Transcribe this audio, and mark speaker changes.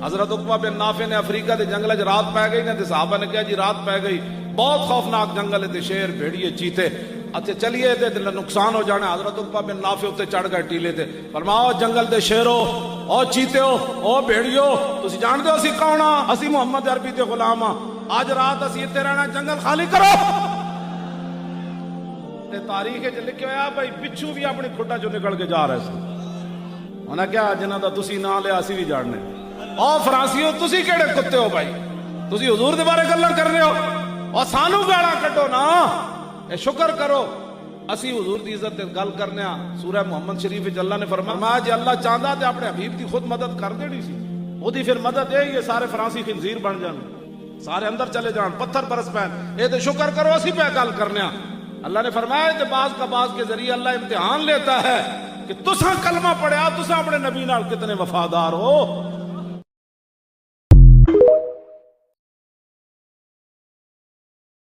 Speaker 1: حضرت عقبہ بن نافع نے افریقہ دے جنگل چ رات پی گئی نا تے صحابہ نے کہا جی رات پی گئی، بہت خوفناک جنگل ہے تے شیر بھیڑیے چیتے، اچھا چلیے تے نقصان ہو جانا۔ حضرت عقبہ بن نافع تے چڑھ گئے ٹیلے تے، فرماؤ جنگل دے شیرو او چیتےو او بھیڑیو تسی جان دے ہو اسی کون ہاں؟ اسی محمد عربی دے غلام ہاں، آج رات اسی اتنے رہنا، جنگل خالی کرو۔ تے تاریخ وچ لکھیا ہویا بھائی بچھو بھی اپنی کھڈا چوں نکل کے جا رہے سی، انہاں کیا جنہاں دا تسی نام لیا اسی بھی جاننے۔ او فرانسیو تسی کیڑے کتے ہو بھائی، تسی حضور دے بارے گلاں کرنے ہو اور سانو گالاں کڈو نا، اے شکر کرو اسی حضور دی عزت تے گل کرنے ہاں۔ سورہ محمد شریف وچ اللہ نے فرمایا جے اللہ چاہندا تے اپنے حبیب دی خود مدد کر دینی سی، او دی پھر مدد اے یہ سارے فرانسی خنزیر بن جان، سارے اندر چلے جان، پتھر برس پین، اے تے شکر کرو اسی پہ گل کرنے ہاں۔ اللہ نے فرمایا کہ بعض کا بعض کے ذریعے اللہ امتحان لیتا ہے کہ تساں کلمہ پڑھیا، تساں اپنے نبی نال کتنے وفادار ہو۔